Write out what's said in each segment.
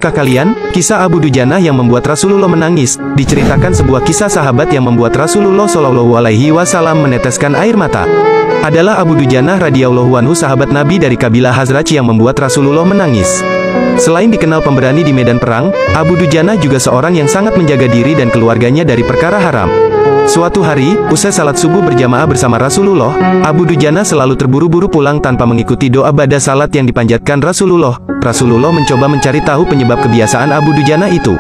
Tahukah kalian, kisah Abu Dujanah yang membuat Rasulullah menangis? Diceritakan sebuah kisah sahabat yang membuat Rasulullah Shallallahu Alaihi Wasallam meneteskan air mata. Adalah Abu Dujanah radhiyallahu anhu, sahabat Nabi dari kabilah Khazraj, yang membuat Rasulullah menangis. Selain dikenal pemberani di medan perang, Abu Dujanah juga seorang yang sangat menjaga diri dan keluarganya dari perkara haram. Suatu hari, usai salat subuh berjamaah bersama Rasulullah, Abu Dujanah selalu terburu-buru pulang tanpa mengikuti doa ba'da salat yang dipanjatkan Rasulullah. Rasulullah mencoba mencari tahu penyebab kebiasaan Abu Dujanah itu.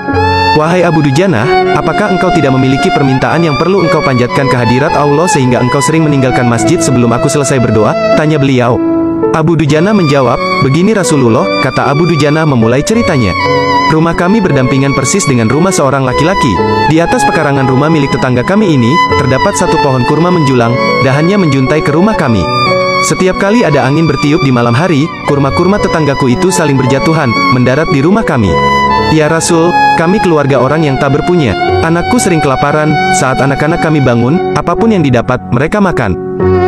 "Wahai Abu Dujanah, apakah engkau tidak memiliki permintaan yang perlu engkau panjatkan ke hadirat Allah sehingga engkau sering meninggalkan masjid sebelum aku selesai berdoa?" tanya beliau. Abu Dujanah menjawab, "Begini Rasulullah," kata Abu Dujanah memulai ceritanya. "Rumah kami berdampingan persis dengan rumah seorang laki-laki. Di atas pekarangan rumah milik tetangga kami ini, terdapat satu pohon kurma menjulang, dahannya menjuntai ke rumah kami. Setiap kali ada angin bertiup di malam hari, kurma-kurma tetanggaku itu saling berjatuhan, mendarat di rumah kami. Ya Rasul, kami keluarga orang yang tak berpunya. Anakku sering kelaparan, saat anak-anak kami bangun, apapun yang didapat, mereka makan.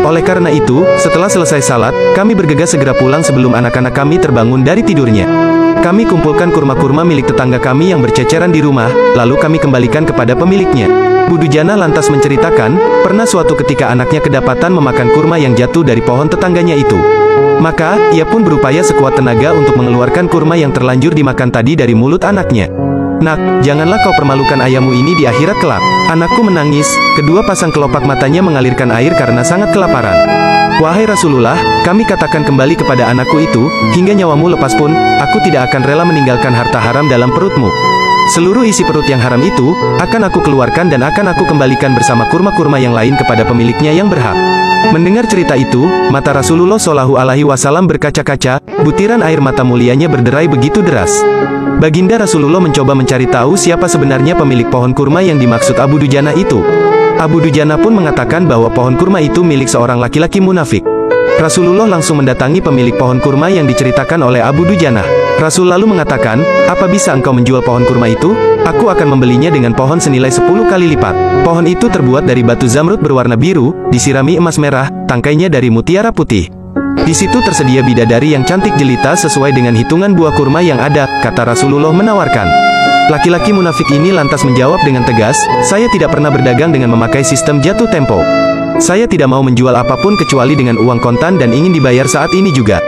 Oleh karena itu, setelah selesai salat, kami bergegas segera pulang sebelum anak-anak kami terbangun dari tidurnya. Kami kumpulkan kurma-kurma milik tetangga kami yang berceceran di rumah, lalu kami kembalikan kepada pemiliknya." Abu Dujanah lantas menceritakan, pernah suatu ketika anaknya kedapatan memakan kurma yang jatuh dari pohon tetangganya itu. Maka, ia pun berupaya sekuat tenaga untuk mengeluarkan kurma yang terlanjur dimakan tadi dari mulut anaknya. "Nak, janganlah kau permalukan ayahmu ini di akhirat kelak." Anakku menangis, kedua pasang kelopak matanya mengalirkan air karena sangat kelaparan. "Wahai Rasulullah, kami katakan kembali kepada anakku itu, hingga nyawamu lepas pun, aku tidak akan rela meninggalkan harta haram dalam perutmu. Seluruh isi perut yang haram itu, akan aku keluarkan dan akan aku kembalikan bersama kurma-kurma yang lain kepada pemiliknya yang berhak." Mendengar cerita itu, mata Rasulullah Shallallahu Alaihi Wasallam berkaca-kaca, butiran air mata mulianya berderai begitu deras. Baginda Rasulullah mencoba mencari tahu siapa sebenarnya pemilik pohon kurma yang dimaksud Abu Dujanah itu. Abu Dujanah pun mengatakan bahwa pohon kurma itu milik seorang laki-laki munafik. Rasulullah langsung mendatangi pemilik pohon kurma yang diceritakan oleh Abu Dujanah. Rasul lalu mengatakan, "Apa bisa engkau menjual pohon kurma itu? Aku akan membelinya dengan pohon senilai 10 kali lipat." Pohon itu terbuat dari batu zamrud berwarna biru, disirami emas merah, tangkainya dari mutiara putih. Di situ tersedia bidadari yang cantik jelita sesuai dengan hitungan buah kurma yang ada, kata Rasulullah menawarkan. Laki-laki munafik ini lantas menjawab dengan tegas, "Saya tidak pernah berdagang dengan memakai sistem jatuh tempo. Saya tidak mau menjual apapun kecuali dengan uang kontan dan ingin dibayar saat ini juga."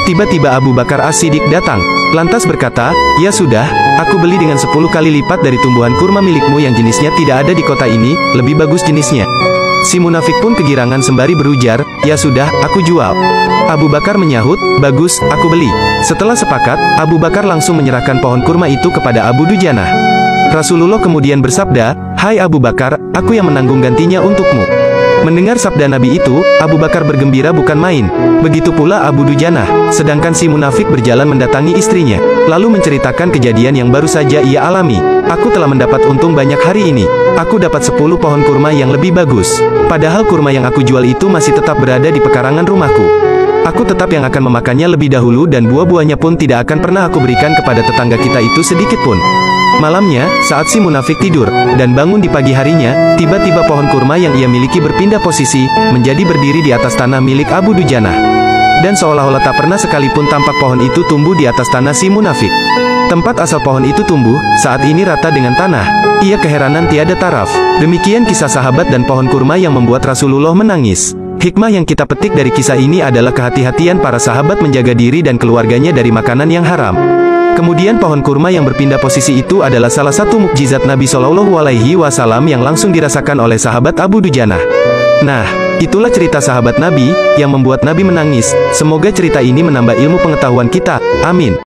Tiba-tiba Abu Bakar As-Siddiq datang, lantas berkata, "Ya sudah, aku beli dengan 10 kali lipat dari tumbuhan kurma milikmu yang jenisnya tidak ada di kota ini, lebih bagus jenisnya." Si munafik pun kegirangan sembari berujar, "Ya sudah, aku jual." Abu Bakar menyahut, "Bagus, aku beli." Setelah sepakat, Abu Bakar langsung menyerahkan pohon kurma itu kepada Abu Dujanah. Rasulullah kemudian bersabda, "Hai Abu Bakar, aku yang menanggung gantinya untukmu." Mendengar sabda Nabi itu, Abu Bakar bergembira bukan main. Begitu pula Abu Dujanah. Sedangkan si munafik berjalan mendatangi istrinya, lalu menceritakan kejadian yang baru saja ia alami. "Aku telah mendapat untung banyak hari ini. Aku dapat 10 pohon kurma yang lebih bagus. Padahal kurma yang aku jual itu masih tetap berada di pekarangan rumahku. Aku tetap yang akan memakannya lebih dahulu dan buah-buahnya pun tidak akan pernah aku berikan kepada tetangga kita itu sedikit pun." Malamnya, saat si munafik tidur, dan bangun di pagi harinya, tiba-tiba pohon kurma yang ia miliki berpindah posisi, menjadi berdiri di atas tanah milik Abu Dujanah. Dan seolah-olah tak pernah sekalipun tampak pohon itu tumbuh di atas tanah si munafik. Tempat asal pohon itu tumbuh, saat ini rata dengan tanah. Ia keheranan tiada taraf. Demikian kisah sahabat dan pohon kurma yang membuat Rasulullah menangis. Hikmah yang kita petik dari kisah ini adalah kehati-hatian para sahabat menjaga diri dan keluarganya dari makanan yang haram. Kemudian pohon kurma yang berpindah posisi itu adalah salah satu mukjizat Nabi Shallallahu Alaihi Wasallam yang langsung dirasakan oleh sahabat Abu Dujanah. Nah, itulah cerita sahabat Nabi, yang membuat Nabi menangis. Semoga cerita ini menambah ilmu pengetahuan kita. Amin.